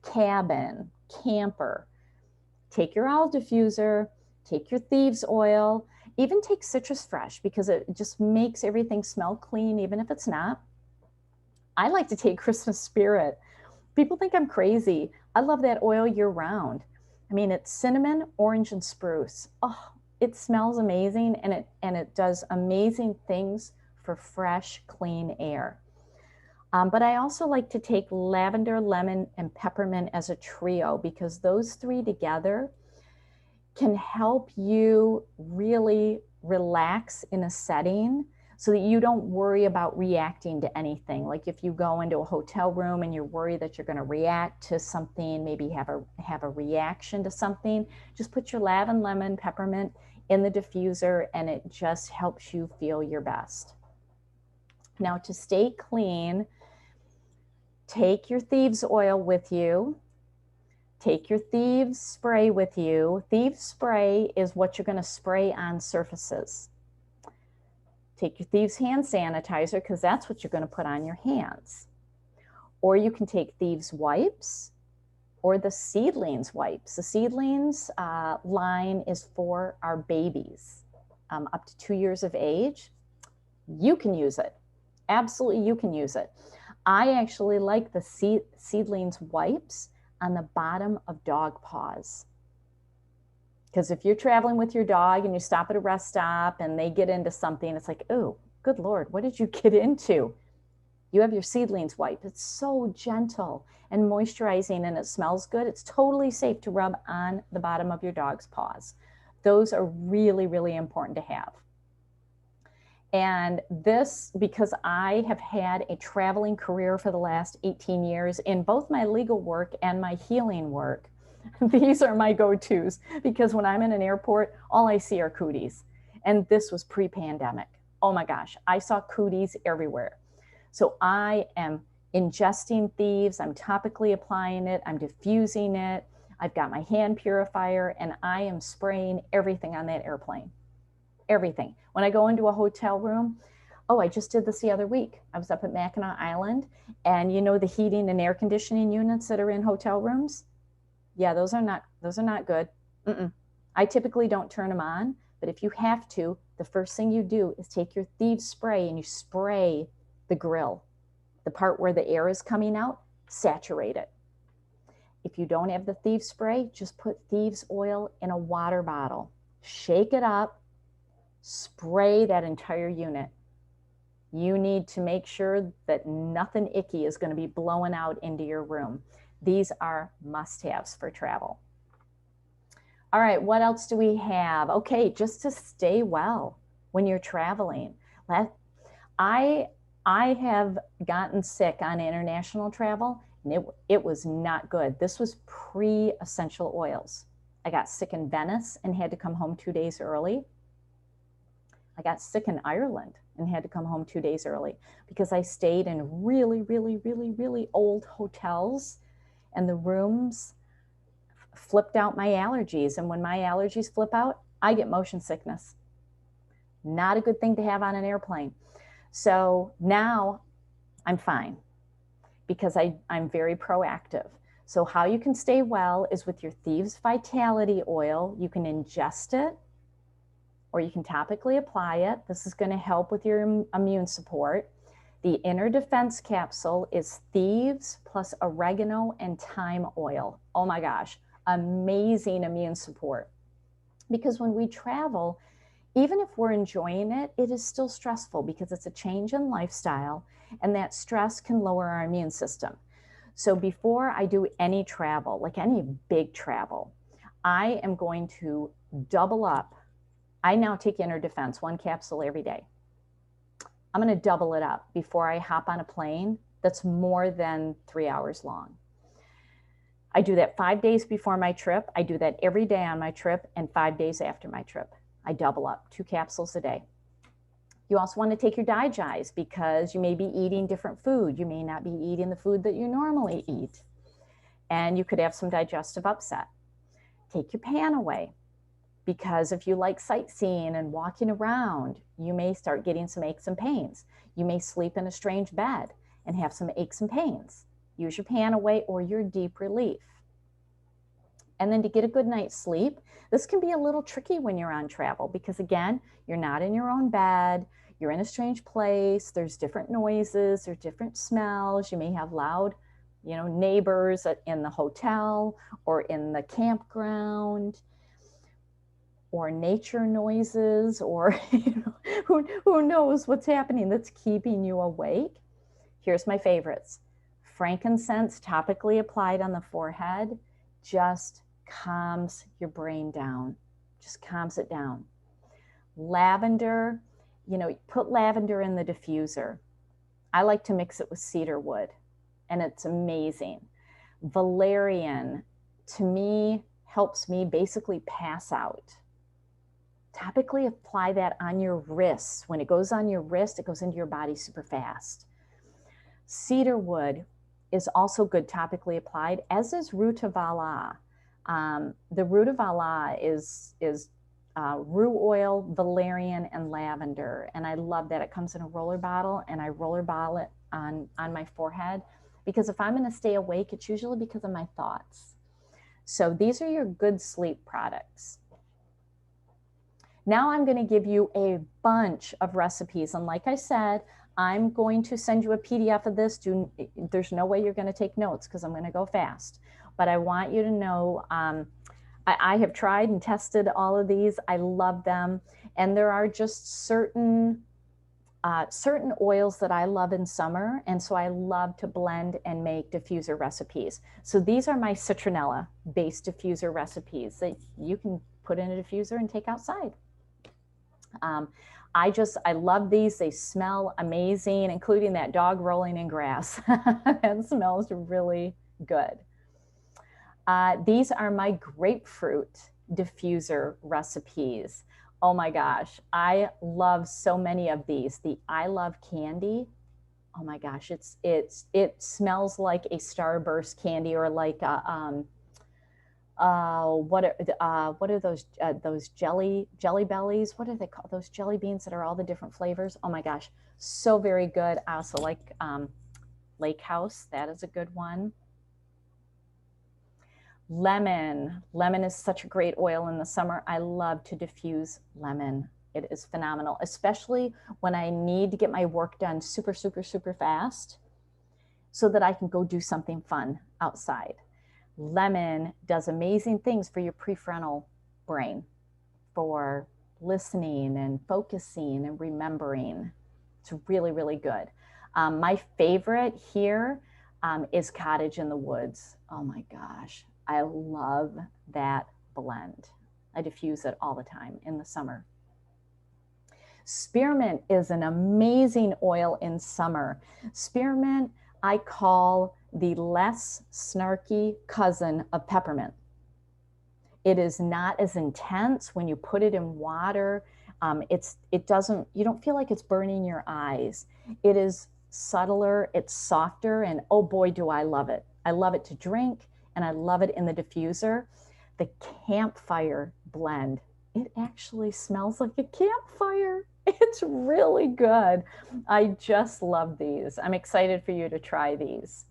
cabin, camper, take your owl diffuser, take your Thieves oil, even take Citrus Fresh because it just makes everything smell clean, even if it's not. I like to take Christmas Spirit. People think I'm crazy. I love that oil year round. It's cinnamon, orange, and spruce. Oh, it smells amazing, and it does amazing things for fresh, clean air. But I also like to take lavender, lemon, and peppermint as a trio, because those three together can help you really relax in a setting so that you don't worry about reacting to anything. Like if you go into a hotel room and you're worried that you're going to react to something, maybe have a reaction to something, just put your lavender, lemon, peppermint in the diffuser, and it just helps you feel your best. Now, to stay clean, take your Thieves oil with you. Take your Thieves spray with you. Thieves spray is what you're going to spray on surfaces. Take your Thieves hand sanitizer, because that's what you're going to put on your hands. Or you can take Thieves wipes or the Seedlings wipes. The Seedlings line is for our babies up to 2 years of age. You can use it. Absolutely, you can use it. I actually like the Seedlings wipes on the bottom of dog paws. Because if you're traveling with your dog and you stop at a rest stop and they get into something, it's like, oh, good Lord, what did you get into? You have your Seedlings wipe. It's so gentle and moisturizing, and it smells good. It's totally safe to rub on the bottom of your dog's paws. Those are really, really important to have. And this, because I have had a traveling career for the last 18 years in both my legal work and my healing work, these are my go-tos, because when I'm in an airport, all I see are cooties. And this was pre-pandemic. Oh my gosh, I saw cooties everywhere. So I am ingesting Thieves, I'm topically applying it, I'm diffusing it, I've got my hand purifier, and I am spraying everything on that airplane. Everything. When I go into a hotel room, oh, I just did this the other week. I was up at Mackinac Island, and you know the heating and air conditioning units that are in hotel rooms? Yeah, those are not good. I typically don't turn them on, but if you have to, the first thing you do is take your Thieves spray and you spray the grill, the part where the air is coming out, saturate it. If you don't have the Thieves spray, just put Thieves oil in a water bottle, shake it up, spray that entire unit. You need to make sure that nothing icky is going to be blowing out into your room. These are must-haves for travel. All right, what else do we have? Okay, just to stay well when you're traveling. I have gotten sick on international travel, and it was not good. This was pre-essential oils. I got sick in Venice and had to come home 2 days early. I got sick in Ireland and had to come home 2 days early because I stayed in really, really, really, really old hotels, and the rooms flipped out my allergies. And when my allergies flip out, I get motion sickness. Not a good thing to have on an airplane. So now I'm fine because I'm very proactive. So how you can stay well is with your Thieves Vitality Oil. You can ingest it, or you can topically apply it. This is going to help with your immune support. The inner defense capsule is Thieves plus oregano and thyme oil. Oh my gosh, amazing immune support. Because when we travel, even if we're enjoying it, it is still stressful because it's a change in lifestyle, and that stress can lower our immune system. So before I do any travel, like any big travel, I am going to double up. I now take Inner Defense, 1 capsule every day. I'm going to double it up before I hop on a plane that's more than 3 hours long. I do that 5 days before my trip. I do that every day on my trip and 5 days after my trip. I double up 2 capsules a day. You also want to take your Digest because you may be eating different food. You may not be eating the food that you normally eat, and you could have some digestive upset. Take your Pan away, because if you like sightseeing and walking around, you may start getting some aches and pains. You may sleep in a strange bed and have some aches and pains. Use your Pan away or your Deep Relief. And then to get a good night's sleep, this can be a little tricky when you're on travel because, again, you're not in your own bed, you're in a strange place, there's different noises, there's different smells, you may have loud, neighbors in the hotel or in the campground, or nature noises, or who knows what's happening that's keeping you awake. Here's my favorites. Frankincense, topically applied on the forehead, just calms your brain down, just calms it down. Lavender, you know, put lavender in the diffuser. I like to mix it with cedar wood, and it's amazing. Valerian, to me, helps me basically pass out. Topically apply that on your wrists. When it goes on your wrist, it goes into your body super fast. Cedar wood is also good topically applied, as is rutavala. The rutavala is rue oil, valerian, and lavender. And I love that. It comes in a roller bottle, and I roller bottle it on my forehead, because if I'm going to stay awake, it's usually because of my thoughts. So these are your good sleep products. Now I'm going to give you a bunch of recipes. And like I said, I'm going to send you a PDF of this. There's no way you're going to take notes because I'm going to go fast. But I want you to know I have tried and tested all of these. I love them. And there are just certain oils that I love in summer. And so I love to blend and make diffuser recipes. So these are my citronella-based diffuser recipes that you can put in a diffuser and take outside. I love these. They smell amazing, including that dog rolling in grass. That smells really good. These are my grapefruit diffuser recipes. Oh my gosh, I love so many of these. The I Love Candy. Oh my gosh, it smells like a Starburst candy, or like a what are those jelly bellies? What are they called? Those jelly beans that are all the different flavors. Oh my gosh, so very good. I also like Lake House. That is a good one. Lemon is such a great oil in the summer. I love to diffuse lemon. It is phenomenal, especially when I need to get my work done super fast so that I can go do something fun outside. Lemon does amazing things for your prefrontal brain, for listening and focusing and remembering. It's really good. My favorite here is Cottage in the Woods. Oh my gosh, I love that blend. I diffuse it all the time in the summer. Spearmint is an amazing oil in summer. Spearmint I call the less snarky cousin of peppermint. It is not as intense when you put it in water. You don't feel like it's burning your eyes. It is subtler, it's softer, and oh boy, do I love it. I love it to drink, and I love it in the diffuser. The Campfire Blend, it actually smells like a campfire. It's really good. I just love these. I'm excited for you to try these.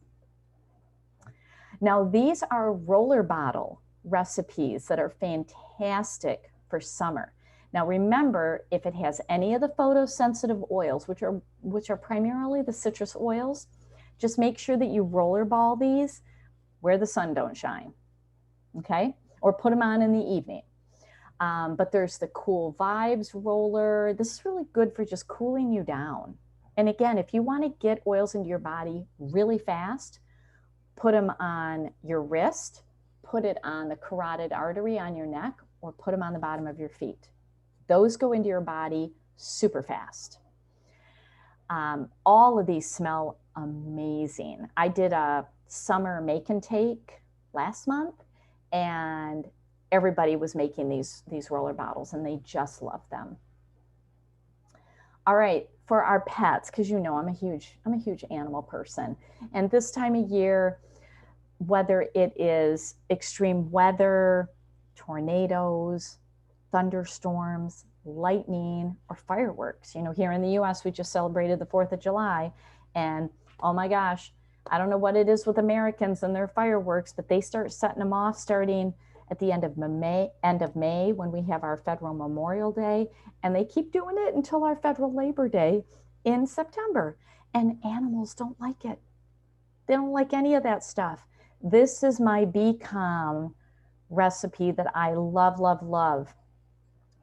Now, these are roller bottle recipes that are fantastic for summer. Now, remember, if it has any of the photosensitive oils, which are primarily the citrus oils, just make sure that you roller ball these where the sun don't shine, okay? Or put them on in the evening. But there's the Cool Vibes roller. This is really good for just cooling you down. And again, if you want to get oils into your body really fast, put them on your wrist, put it on the carotid artery on your neck, or put them on the bottom of your feet. Those go into your body super fast. All of these smell amazing. I did a summer make and take last month, and everybody was making these roller bottles, and they just love them. All right, for our pets, because you know I'm a huge animal person, and this time of year, whether it is extreme weather, tornadoes, thunderstorms, lightning, or fireworks. You know, here in the US, we just celebrated the 4th of July, and oh my gosh, I don't know what it is with Americans and their fireworks, but they start setting them off starting at the end of May, when we have our federal Memorial Day, and they keep doing it until our federal Labor Day in September. And animals don't like it. They don't like any of that stuff. This is my Be Calm recipe that I love.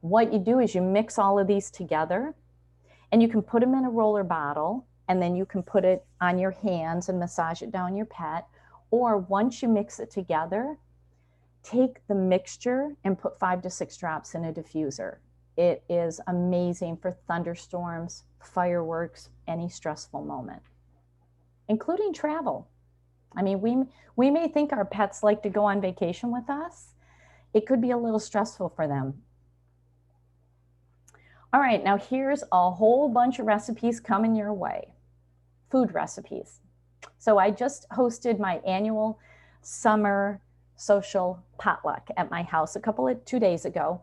What you do is you mix all of these together, and you can put them in a roller bottle, and then you can put it on your hands and massage it down your pet. Or once you mix it together, take the mixture and put 5 to 6 drops in a diffuser. It is amazing for thunderstorms, fireworks, any stressful moment, including travel. I mean, we may think our pets like to go on vacation with us. It could be a little stressful for them. All right, now here's a whole bunch of recipes coming your way. Food recipes. So I just hosted my annual summer social potluck at my house 2 days ago.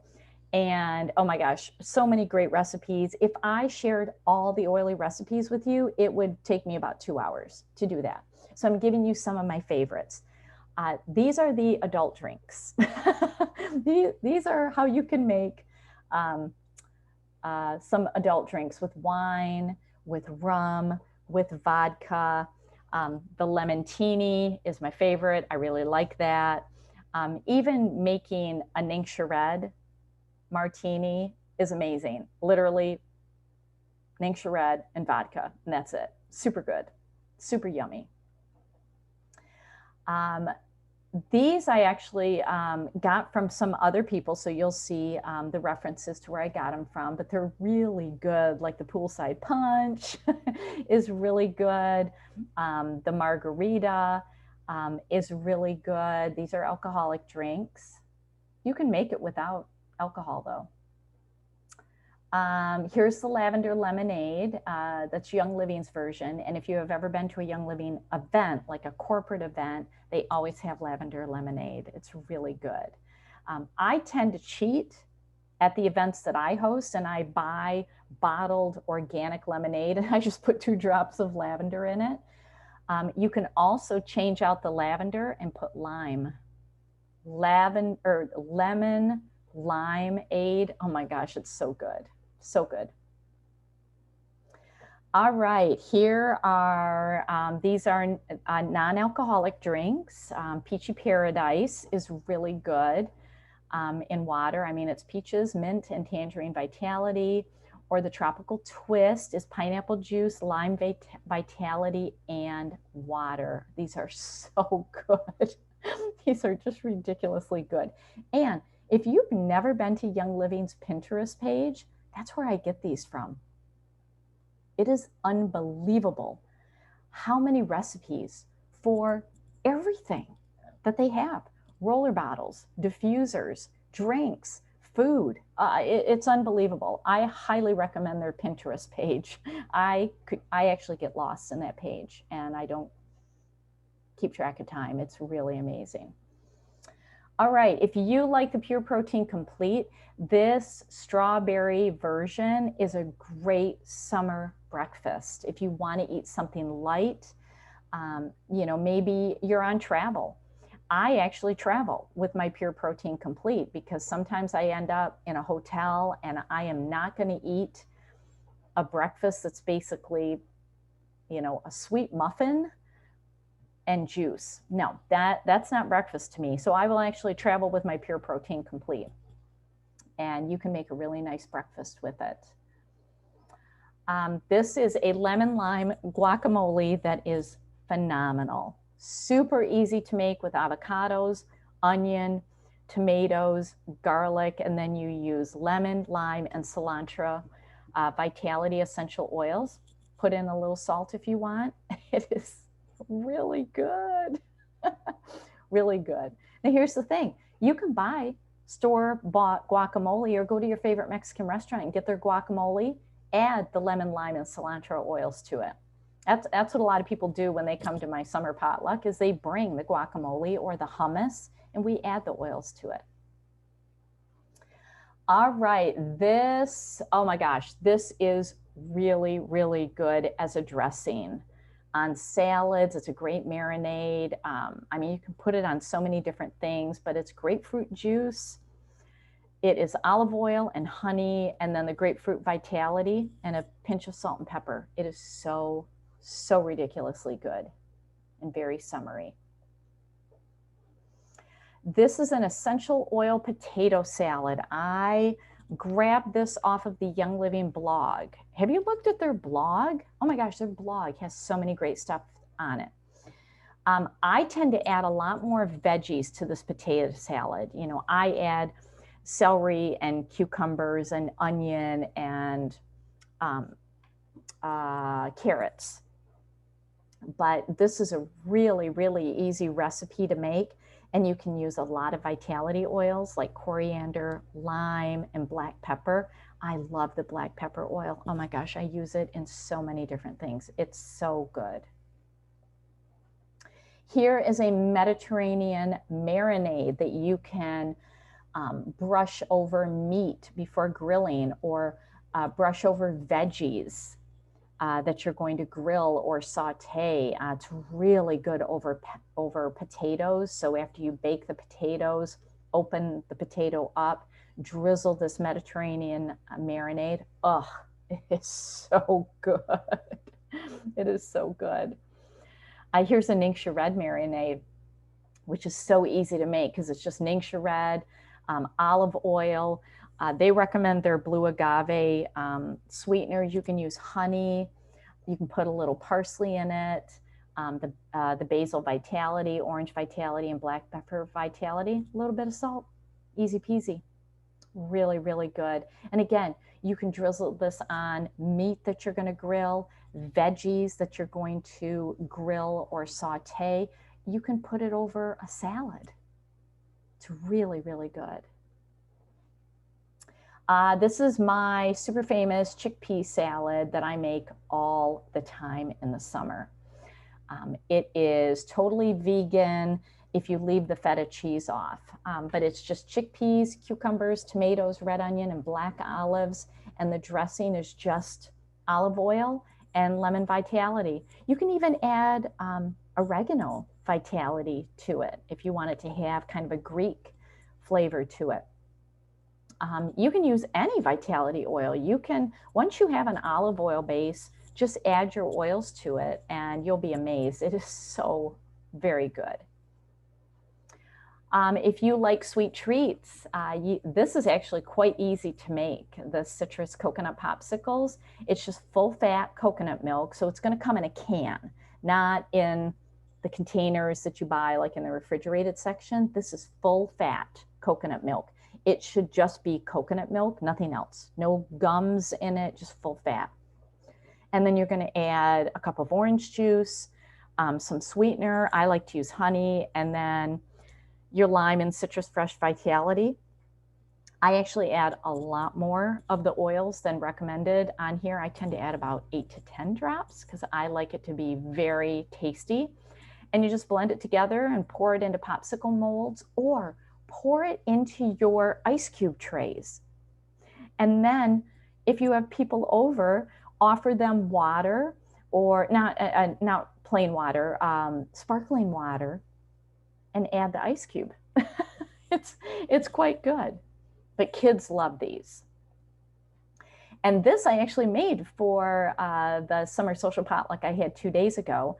And oh my gosh, so many great recipes. If I shared all the oily recipes with you, it would take me about 2 hours to do that. So I'm giving you some of my favorites. These are the adult drinks. These are how you can make some adult drinks with wine, with rum, with vodka. The lemon-tini is my favorite. I really like that. Even making a Ningxia Red martini is amazing. Literally Ningxia Red and vodka, and that's it. Super good, super yummy. These I actually got from some other people, so you'll see the references to where I got them from, but they're really good. Like the poolside punch is really good. The margarita is really good. These are alcoholic drinks. You can make it without alcohol though. Here's the Lavender Lemonade. That's Young Living's version. And if you have ever been to a Young Living event, like a corporate event, they always have Lavender Lemonade. It's really good. I tend to cheat at the events that I host, and I buy bottled organic lemonade, and I just put 2 drops of lavender in it. You can also change out the lavender and put lime. Lemon limeade. Oh my gosh, it's so good. So good. All right, here are, these are non-alcoholic drinks. Peachy Paradise is really good in water. I mean, it's peaches, mint, and tangerine vitality. Or the Tropical Twist is pineapple juice, lime vitality, and water. These are so good. These are just ridiculously good. And if you've never been to Young Living's Pinterest page, that's where I get these from. It is unbelievable how many recipes for everything that they have. Roller bottles, diffusers, drinks, food. It's unbelievable. I highly recommend their Pinterest page. I actually get lost in that page, and I don't keep track of time. It's really amazing. All right, if you like the Pure Protein Complete, this strawberry version is a great summer breakfast. If you want to eat something light, you know, maybe you're on travel. I actually travel with my Pure Protein Complete because sometimes I end up in a hotel and I am not going to eat a breakfast that's basically, you know, a sweet muffin and juice. No, that's not breakfast to me. So I will actually travel with my Pure Protein Complete, and you can make a really nice breakfast with it. This is a lemon lime guacamole that is phenomenal. Super easy to make with avocados, onion, tomatoes, garlic, and then you use lemon, lime, and cilantro, Vitality essential oils. Put in a little salt if you want. It is really good. Really good. Now here's the thing. You can buy store-bought guacamole or go to your favorite Mexican restaurant and get their guacamole, add the lemon, lime, and cilantro oils to it. That's what a lot of people do when they come to my summer potluck, is they bring the guacamole or the hummus and we add the oils to it. All right, this, oh my gosh, this is really, really good as a dressing on salads. It's a great marinade. I mean, you can put it on so many different things, but it's grapefruit juice. It is olive oil and honey, and then the grapefruit vitality and a pinch of salt and pepper. It is so, so ridiculously good and very summery. This is an essential oil potato salad. I Grab this off of the Young Living blog. Have you looked at their blog? Oh my gosh, their blog has so many great stuff on it. I tend to add a lot more veggies to this potato salad. You know, I add celery and cucumbers and onion and carrots. But this is a really, really easy recipe to make. And you can use a lot of vitality oils like coriander, lime, and black pepper. I love the black pepper oil. Oh my gosh, I use it in so many different things. It's so good. Here is a Mediterranean marinade that you can brush over meat before grilling, or brush over veggies that you're going to grill or saute. It's really good over potatoes. So after you bake the potatoes, open the potato up, drizzle this Mediterranean marinade. Oh, it is so good. It is so good. Here's a Ningxia Red Marinade, which is so easy to make because it's just Ningxia Red, olive oil. They recommend their blue agave sweetener. You can use honey. You can put a little parsley in it. The basil vitality, orange vitality, and black pepper vitality. A little bit of salt. Easy peasy. Really, really good. And again, you can drizzle this on meat that you're going to grill, veggies that you're going to grill or saute. You can put it over a salad. It's really, really good. This is my super famous chickpea salad that I make all the time in the summer. It is totally vegan if you leave the feta cheese off, but it's just chickpeas, cucumbers, tomatoes, red onion, and black olives, and the dressing is just olive oil and lemon vitality. You can even add oregano vitality to it if you want it to have kind of a Greek flavor to it. You can use any vitality oil. You can, once you have an olive oil base, just add your oils to it and you'll be amazed. It is so very good. If you like sweet treats, this is actually quite easy to make, the citrus coconut popsicles. It's just full fat coconut milk. So it's going to come in a can, not in the containers that you buy like in the refrigerated section. This is full fat coconut milk. It should just be coconut milk, nothing else. No gums in it, just full fat. And then you're going to add a cup of orange juice, some sweetener. I like to use honey, and then your lime and citrus fresh vitality. I actually add a lot more of the oils than recommended on here. I tend to add about 8 to 10 drops because I like it to be very tasty. And you just blend it together and pour it into popsicle molds, or pour it into your ice cube trays. And then if you have people over, offer them water, or not plain water, sparkling water, and add the ice cube. It's quite good, but kids love these. And this I actually made for the summer social potluck I had 2 days ago.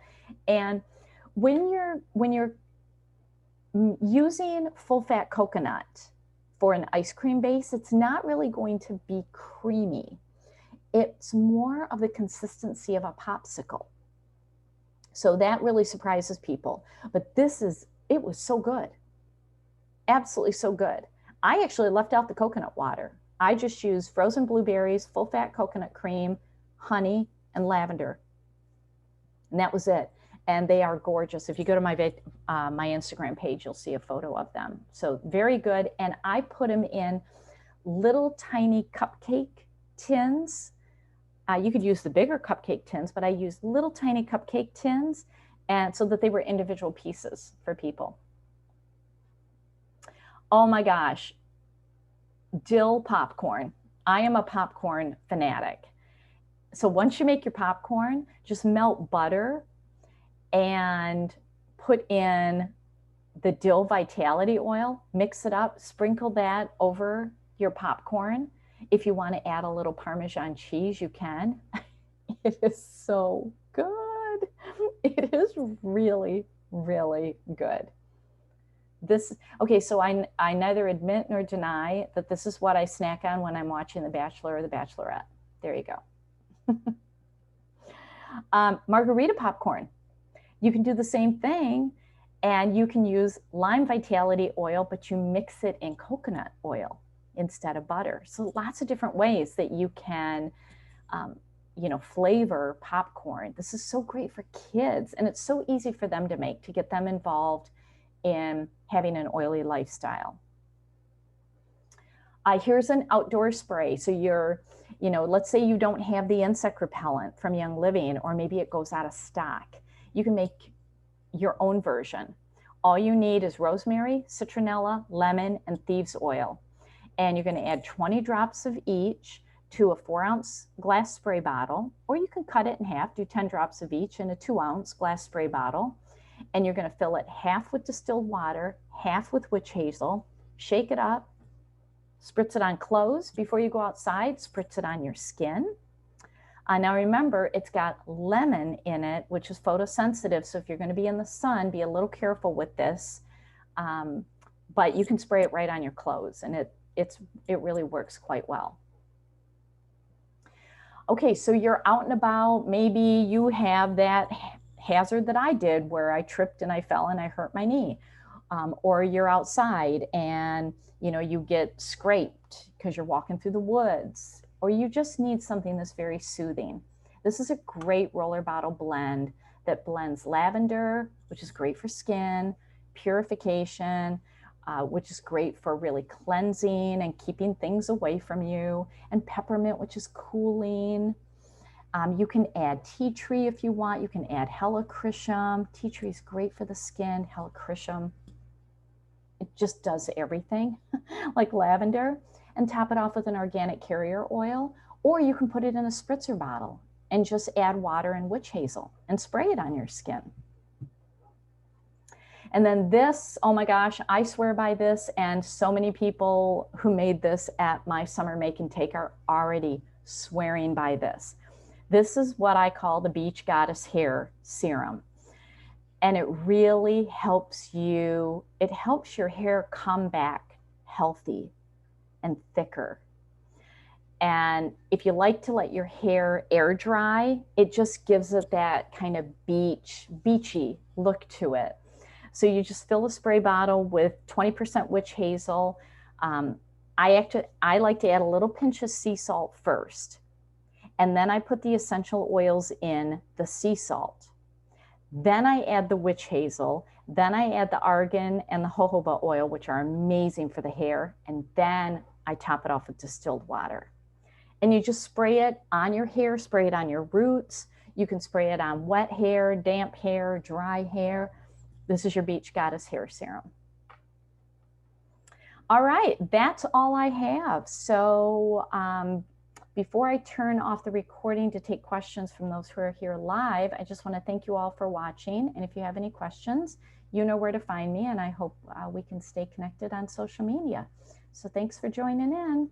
And when you're using full fat coconut for an ice cream base, it's not really going to be creamy. It's more of the consistency of a popsicle. So that really surprises people. But it was so good. Absolutely so good. I actually left out the coconut water. I just used frozen blueberries, full fat coconut cream, honey, and lavender. And that was it. And they are gorgeous. If you go to my Instagram page, you'll see a photo of them. So very good. And I put them in little tiny cupcake tins. You could use the bigger cupcake tins, but I used little tiny cupcake tins, and so that they were individual pieces for people. Oh my gosh, dill popcorn. I am a popcorn fanatic. So once you make your popcorn, just melt butter and put in the dill vitality oil, mix it up, sprinkle that over your popcorn. If you want to add a little Parmesan cheese, you can. It is so good. It is really, really good. Okay, so I neither admit nor deny that this is what I snack on when I'm watching The Bachelor or The Bachelorette. There you go. Margarita popcorn. You can do the same thing, and you can use lime vitality oil, but you mix it in coconut oil instead of butter. So lots of different ways that you can, flavor popcorn. This is so great for kids, and it's so easy for them to make, to get them involved in having an oily lifestyle. Here's an outdoor spray. So let's say you don't have the insect repellent from Young Living, or maybe it goes out of stock. You can make your own version. All you need is rosemary, citronella, lemon, and thieves oil. And you're going to add 20 drops of each to a 4-ounce glass spray bottle, or you can cut it in half, do 10 drops of each in a 2-ounce glass spray bottle. And you're going to fill it half with distilled water, half with witch hazel, shake it up, spritz it on clothes before you go outside, spritz it on your skin. Now remember, it's got lemon in it, which is photosensitive. So if you're going to be in the sun, be a little careful with this. But you can spray it right on your clothes, and it really works quite well. Okay, so you're out and about. Maybe you have that hazard that I did where I tripped and I fell and I hurt my knee. Or you're outside and you get scraped because you're walking through the woods, or you just need something that's very soothing. This is a great roller bottle blend that blends lavender, which is great for skin, purification, which is great for really cleansing and keeping things away from you, and peppermint, which is cooling. You can add tea tree if you want. You can add helichrysum. Tea tree is great for the skin. Helichrysum, it just does everything like lavender. And top it off with an organic carrier oil, or you can put it in a spritzer bottle and just add water and witch hazel and spray it on your skin. And then this, oh my gosh, I swear by this, and so many people who made this at my summer make and take are already swearing by this. This is what I call the Beach Goddess Hair Serum. And it really helps you, it helps your hair come back healthy and thicker. And if you like to let your hair air dry, it just gives it that kind of beachy look to it. So you just fill a spray bottle with 20% witch hazel. I like to add a little pinch of sea salt first, and then I put the essential oils in the sea salt. Then I add the witch hazel. Then I add the argan and the jojoba oil, which are amazing for the hair. And then I top it off with distilled water. And you just spray it on your hair, spray it on your roots. You can spray it on wet hair, damp hair, dry hair. This is your Beach Goddess Hair Serum. All right, that's all I have. So before I turn off the recording to take questions from those who are here live, I just want to thank you all for watching. And if you have any questions, you know where to find me, and I hope we can stay connected on social media. So thanks for joining in.